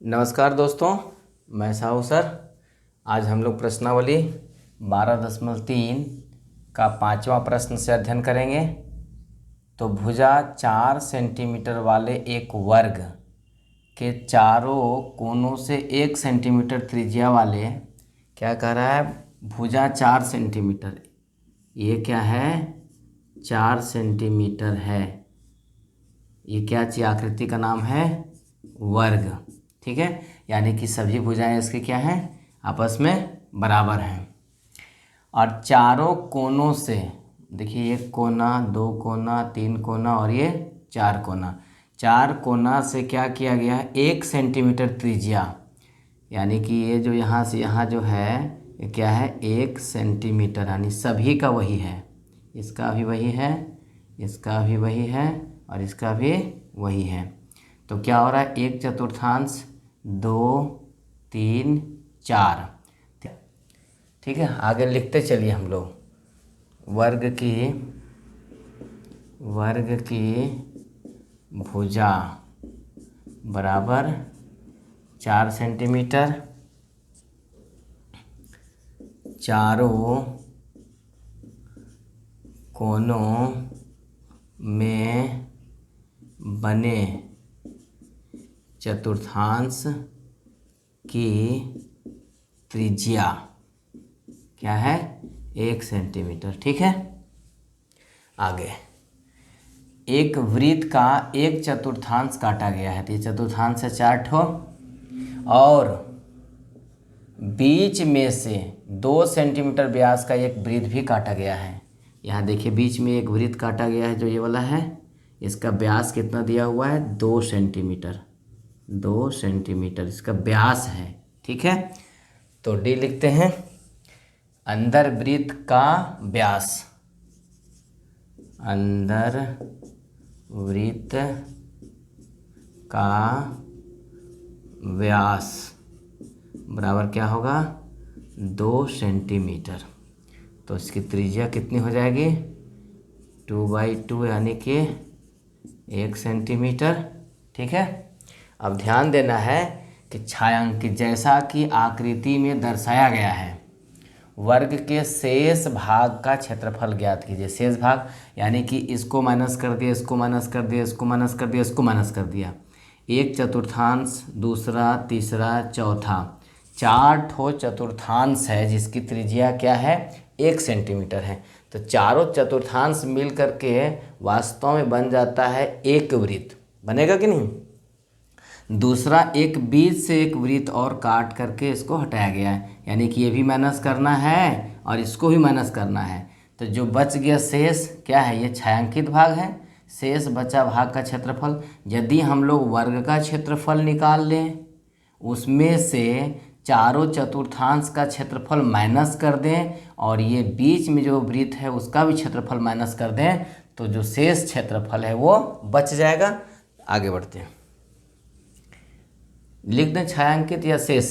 नमस्कार दोस्तों, मैं साहू सर। आज हम लोग प्रश्नावली 12.3 का 5वां प्रश्न से अध्ययन करेंगे। तो भुजा 4 सेंटीमीटर वाले एक वर्ग के चारों कोनों से 1 सेंटीमीटर त्रिज्या वाले, क्या कह रहा है, भुजा 4 सेंटीमीटर, ये क्या है, 4 सेंटीमीटर है। ये क्या चीज आकृति का नाम है, वर्ग। ठीक है, यानी कि सभी भुजाएं इसके क्या हैं, आपस में बराबर हैं। और चारों कोनों से, देखिए, एक कोना, दो कोना, तीन कोना और ये 4 कोना, 4 कोना से क्या किया गया है, 1 सेंटीमीटर त्रिज्या, यानी कि ये जो यहाँ से यहाँ जो है, ये क्या है, 1 सेंटीमीटर, यानी सभी का वही है। इसका भी वही है, इसका भी वही है और इसका भी वही है। तो क्या हो रहा है, 1/4, 2, 3, 4। ठीक है, आगे लिखते चलिए हम लोग। वर्ग की भुजा बराबर 4 सेंटीमीटर, चारों कोनों में बने चतुर्थांश की त्रिज्या क्या है, 1 सेंटीमीटर। ठीक है, आगे एक वृत्त का 1/4 काटा गया है। तो ये चतुर्थांश है 4 ठो, और बीच में से 2 सेंटीमीटर व्यास का एक वृत्त भी काटा गया है। यहाँ देखिए, बीच में एक वृत्त काटा गया है जो ये वाला है। इसका व्यास कितना दिया हुआ है, 2 सेंटीमीटर, 2 सेंटीमीटर इसका व्यास है। ठीक है, तो डी लिखते हैं, अंदर वृत्त का व्यास, अंदर वृत्त का व्यास बराबर क्या होगा, 2 सेंटीमीटर। तो इसकी त्रिज्या कितनी हो जाएगी, 2/2, यानी कि 1 सेंटीमीटर। ठीक है, अब ध्यान देना है कि छायांकित, जैसा कि आकृति में दर्शाया गया है, वर्ग के शेष भाग का क्षेत्रफल ज्ञात कीजिए। शेष भाग यानी कि इसको माइनस कर दिया, इसको माइनस कर दिया, इसको माइनस कर दिया, इसको माइनस कर दिया। 1/4, दूसरा, तीसरा, चौथा, 4 ठो चतुर्थांश है जिसकी त्रिज्या क्या है, 1 सेंटीमीटर है। तो चारों चतुर्थांश मिल करके वास्तव में बन जाता है एक वृत्त, बनेगा कि नहीं। दूसरा, एक बीच से एक वृत्त और काट करके इसको हटाया गया है, यानी कि ये भी माइनस करना है और इसको भी माइनस करना है। तो जो बच गया शेष क्या है, ये छायांकित भाग है। शेष बचा भाग का क्षेत्रफल, यदि हम लोग वर्ग का क्षेत्रफल निकाल लें, उसमें से चारों चतुर्थांश का क्षेत्रफल माइनस कर दें और ये बीच में जो वृत्त है उसका भी क्षेत्रफल माइनस कर दें, तो जो शेष क्षेत्रफल है वो बच जाएगा। आगे बढ़ते हैं, लिख दें छायांकित या शेष।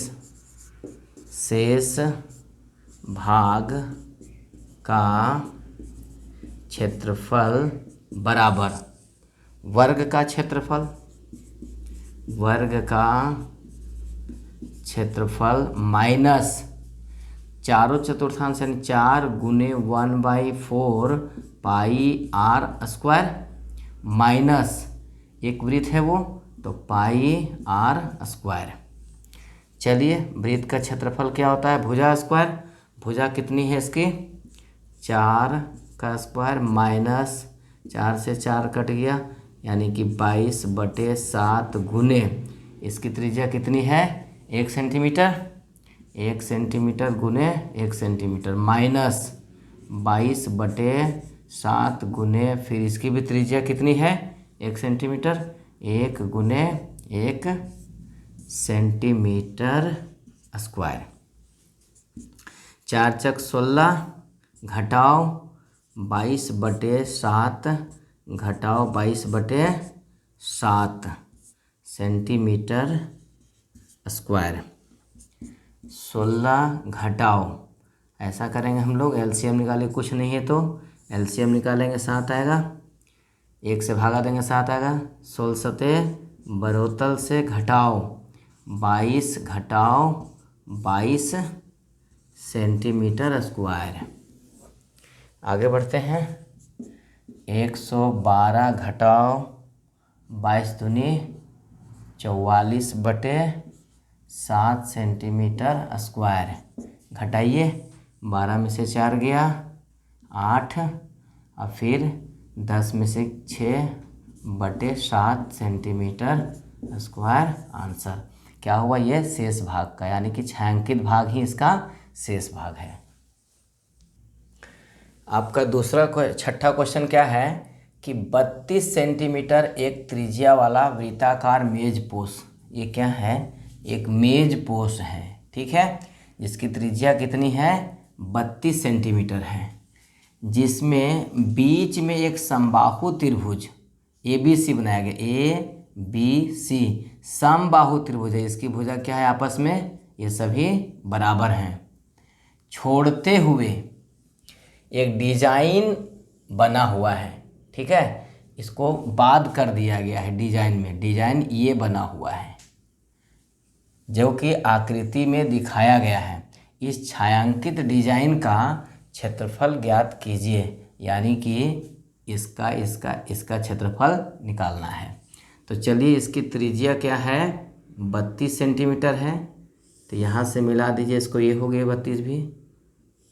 शेष भाग का क्षेत्रफल बराबर वर्ग का क्षेत्रफल, वर्ग का क्षेत्रफल माइनस चारों चतुर्थांश, यानी 4 गुने 1/4 पाई आर स्क्वायर, माइनस एक वृत्त है वो, तो पाई आर स्क्वायर। चलिए, वृत्त का क्षेत्रफल क्या होता है, भुजा स्क्वायर। भुजा कितनी है इसकी, 4 का स्क्वायर माइनस 4 से 4 कट गया, यानी कि 22/7 गुने इसकी त्रिज्या कितनी है, 1 सेंटीमीटर। 1 सेंटीमीटर गुने 1 सेंटीमीटर माइनस 22/7 गुने, फिर इसकी भी त्रिज्या कितनी है, 1 सेंटीमीटर, 1 गुने 1 सेंटीमीटर स्क्वायर। 4 चक 16 घटाओ 22/7 घटाओ 22/7 सेंटीमीटर स्क्वायर। 16 घटाओ, ऐसा करेंगे हम लोग, एलसीएम निकाले, कुछ नहीं है तो एलसीएम निकालेंगे, 7 आएगा, 1 से भागा देंगे, 7 आएगा। 16 72 से घटाओ 22 घटाओ 22 सेंटीमीटर स्क्वायर। आगे बढ़ते हैं। 112 घटाओ 22 दूनी 44 बटे 7 सेंटीमीटर स्क्वायर। घटाइए, 12 में से 4 गया 8 और फिर 10 में से 6 बटे 7 सेंटीमीटर स्क्वायर। आंसर क्या हुआ? ये शेष भाग का, यानी कि छायांकित भाग ही इसका शेष भाग है। आपका दूसरा छठा क्वेश्चन क्या है कि 32 सेंटीमीटर एक त्रिज्या वाला वृत्ताकार मेज पोस, ये क्या है? एक मेज पोस है, ठीक है, जिसकी त्रिज्या कितनी है? 32 सेंटीमीटर है, जिसमें बीच में एक समबाहु त्रिभुज ABC बनाया गया। ABC समबाहु त्रिभुज है, इसकी भुजा क्या है? आपस में ये सभी बराबर हैं। छोड़ते हुए एक डिजाइन बना हुआ है, ठीक है, इसको बाद कर दिया गया है डिजाइन में। डिजाइन ये बना हुआ है जो कि आकृति में दिखाया गया है। इस छायांकित डिजाइन का क्षेत्रफल ज्ञात कीजिए, यानी कि इसका क्षेत्रफल निकालना है। तो चलिए, इसकी त्रिज्या क्या है? 32 सेंटीमीटर है, तो यहाँ से मिला दीजिए इसको, ये हो गया 32 भी,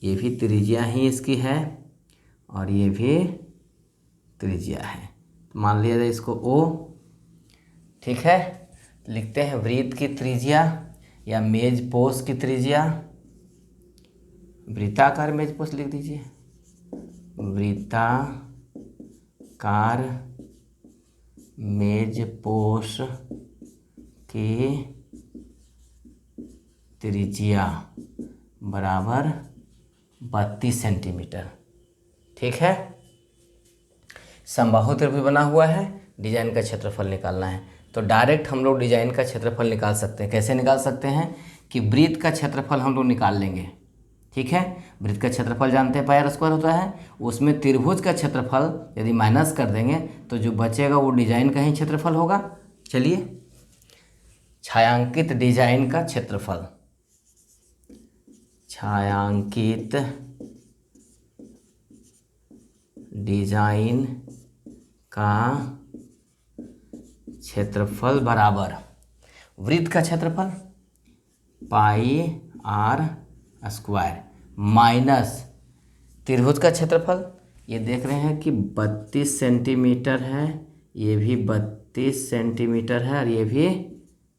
ये भी त्रिज्या ही इसकी है और ये भी त्रिज्या है। तो मान लिया जाए इसको O, ठीक है। लिखते हैं वृत्त की त्रिज्या या मेज पोस की त्रिज्या। वृत्ताकार मेज पोस लिख दीजिए, वृत्ताकार मेज पोस की त्रिज्या बराबर 32 सेंटीमीटर, ठीक है। समबाहु त्रिभुज बना हुआ है, डिजाइन का क्षेत्रफल निकालना है। तो डायरेक्ट हम लोग डिजाइन का क्षेत्रफल निकाल सकते हैं। कैसे निकाल सकते हैं कि वृत्त का क्षेत्रफल हम लोग निकाल लेंगे, ठीक है। वृत्त का क्षेत्रफल जानते हैं पाई स्क्वायर होता है, उसमें त्रिभुज का क्षेत्रफल यदि माइनस कर देंगे तो जो बचेगा वो डिजाइन का ही क्षेत्रफल होगा। चलिए, छायांकित डिजाइन का क्षेत्रफल, छायांकित डिजाइन का क्षेत्रफल बराबर वृत्त का क्षेत्रफल पाई r स्क्वायर माइनस त्रिभुज का क्षेत्रफल। ये देख रहे हैं कि 32 सेंटीमीटर है, ये भी 32 सेंटीमीटर है और ये भी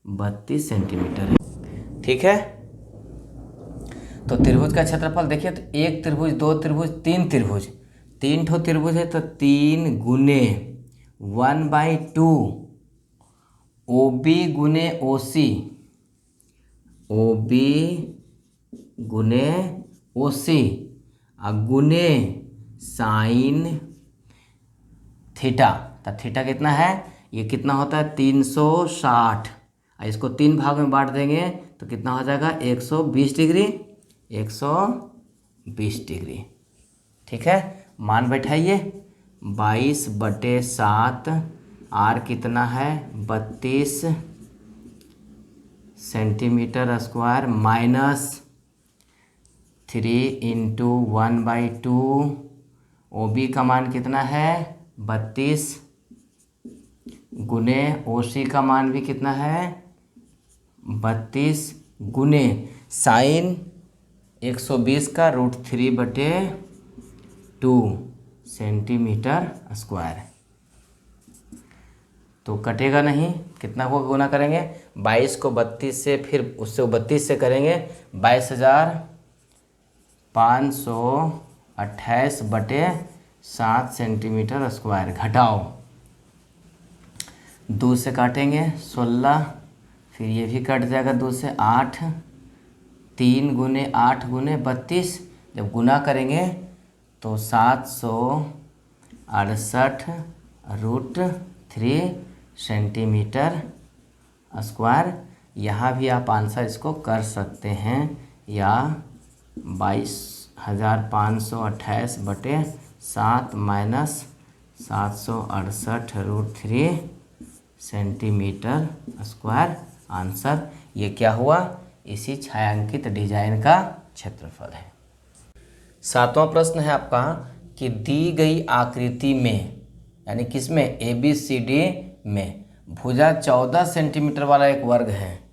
32 सेंटीमीटर है, ठीक है। तो त्रिभुज का क्षेत्रफल देखिए, तो एक त्रिभुज, दो त्रिभुज, तीन त्रिभुज, 3 ठो त्रिभुज है, तो 3 गुने 1/2 OB गुने OC, OB गुने OC और गुने साइन थीटा। तो थीटा कितना है? ये कितना होता है? 360। इसको 3 भाग में बांट देंगे तो कितना हो जाएगा? 120 डिग्री, 120 डिग्री, ठीक है। मान बैठाइए, 22/7, R कितना है? 32 सेंटीमीटर स्क्वायर माइनस 3 × 1/2, OB का मान कितना है? 32 गुने OC का मान भी कितना है? 32 गुने साइन 120 का √3/2 सेंटीमीटर स्क्वायर। तो कटेगा नहीं, कितना को गुना करेंगे? 22 को 32 से, फिर उससे 32 से करेंगे, 22,528/7 सेंटीमीटर स्क्वायर। घटाओ, 2 से काटेंगे 16, फिर ये भी कट जाएगा 2 से, 8, 3 गुने 8 गुने 32, जब गुना करेंगे तो 768√3 सेंटीमीटर स्क्वायर। यहाँ भी आप आंसर इसको कर सकते हैं, या 22,528/7 माइनस 768√3 सेंटीमीटर स्क्वायर आंसर। ये क्या हुआ, इसी छायांकित डिजाइन का क्षेत्रफल है। 7वां प्रश्न है आपका कि दी गई आकृति में, यानी किसमें, ABCD में भुजा 14 सेंटीमीटर वाला एक वर्ग है।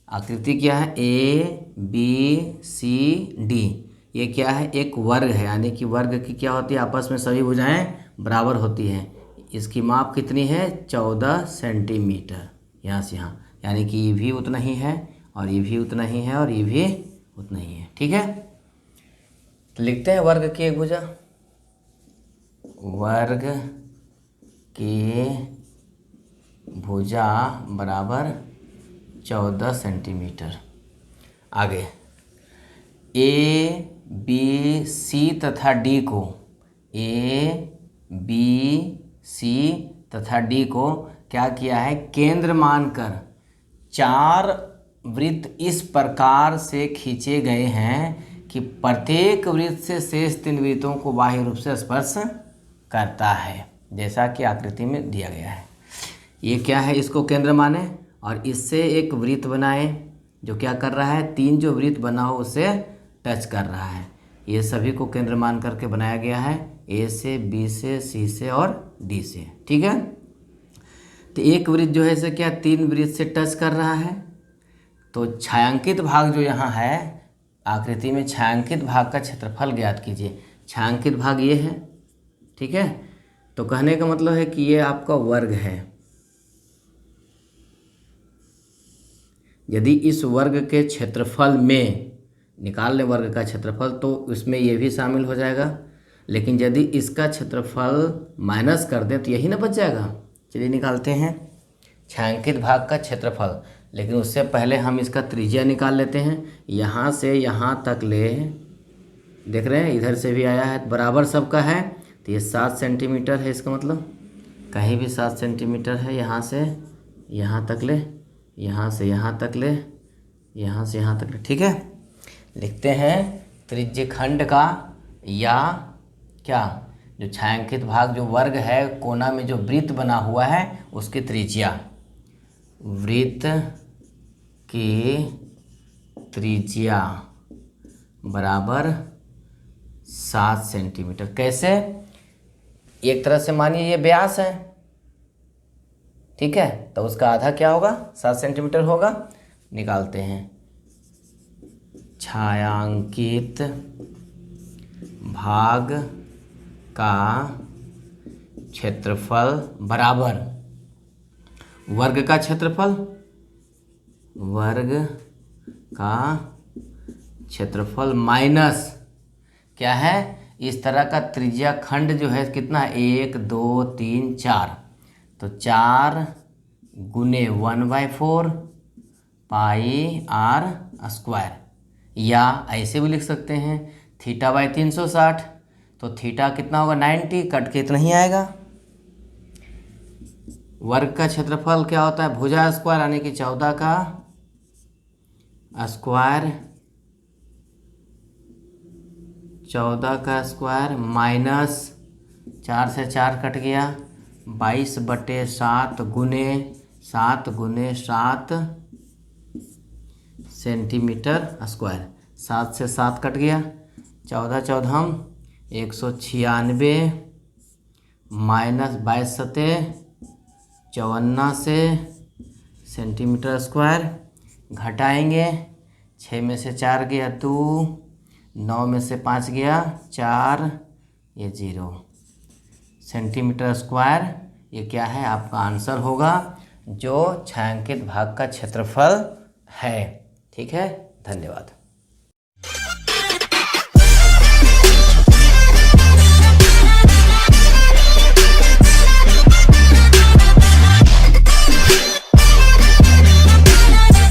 आकृति क्या है, ABCD, ये क्या है, एक वर्ग है, यानी कि वर्ग की क्या होती है, आपस में सभी भुजाएं बराबर होती हैं। इसकी माप कितनी है, 14 सेंटीमीटर, यहाँ से यहाँ, यानी कि ये भी उतना ही है और ये भी उतना ही है और ये भी उतना ही है। ठीक है, तो लिखते हैं वर्ग की एक भुजा, वर्ग की भुजा बराबर 14 सेंटीमीटर। आगे ABC तथा D को, ABC तथा D को क्या किया है, केंद्र मानकर 4 वृत्त इस प्रकार से खींचे गए हैं कि प्रत्येक वृत्त से शेष 3 वृत्तों को बाह्य रूप से स्पर्श करता है, जैसा कि आकृति में दिया गया है। ये क्या है, इसको केंद्र माने और इससे एक वृत्त बनाए जो क्या कर रहा है, 3 जो वृत्त बना हो उसे टच कर रहा है। ये सभी को केंद्र मान करके बनाया गया है, A से, B से, C से और D से। ठीक है, तो एक वृत्त जो है इसे क्या 3 वृत्त से टच कर रहा है। तो छायांकित भाग जो यहाँ है आकृति में, छायांकित भाग का क्षेत्रफल ज्ञात कीजिए। छायांकित भाग ये है, ठीक है, तो कहने का मतलब है कि ये आपका वर्ग है। यदि इस वर्ग के क्षेत्रफल में निकाल लें वर्ग का क्षेत्रफल तो उसमें ये भी शामिल हो जाएगा, लेकिन यदि इसका क्षेत्रफल माइनस कर दें तो यही ना बच जाएगा। चलिए निकालते हैं छायांकित भाग का क्षेत्रफल, लेकिन उससे पहले हम इसका त्रिज्या निकाल लेते हैं। यहाँ से यहाँ तक ले, देख रहे हैं इधर से भी आया है, बराबर सबका है, तो ये 7 सेंटीमीटर है। इसका मतलब कहीं भी 7 सेंटीमीटर है, यहाँ से यहाँ तक ले, यहाँ से यहाँ तक ले, यहाँ से यहाँ तक ले। ठीक है, लिखते हैं त्रिज्यखंड का या क्या, जो छायांकित भाग जो वर्ग है, कोना में जो वृत्त बना हुआ है उसकी त्रिज्या, वृत्त की त्रिज्या बराबर 7 सेंटीमीटर। कैसे, एक तरह से मानिए ये व्यास है, ठीक है, तो उसका आधा क्या होगा, 7 सेंटीमीटर होगा। निकालते हैं छायांकित भाग का क्षेत्रफल बराबर वर्ग का क्षेत्रफल, वर्ग का क्षेत्रफल माइनस क्या है, इस तरह का त्रिज्या खंड जो है कितना, 1 2 3 4, तो 4 गुने 1/4 पाई r स्क्वायर, या ऐसे भी लिख सकते हैं θ/360, तो थीटा कितना होगा 90, कट के इतना ही आएगा। वर्ग का क्षेत्रफल क्या होता है, भुजा स्क्वायर, यानी कि 14 का स्क्वायर, 14 का स्क्वायर माइनस 4 से 4 कट गया, 22/7 गुने 7 सेंटीमीटर स्क्वायर, 7 से 7 कट गया, 14 14 196 माइनस 22 सते 54 से सेंटीमीटर स्क्वायर, घटाएंगे 6 में से 4 गया 2, 9 में से 5 गया 4, ये 0 सेंटीमीटर स्क्वायर। ये क्या है, आपका आंसर होगा जो छायांकित भाग का क्षेत्रफल है। ठीक है, धन्यवाद।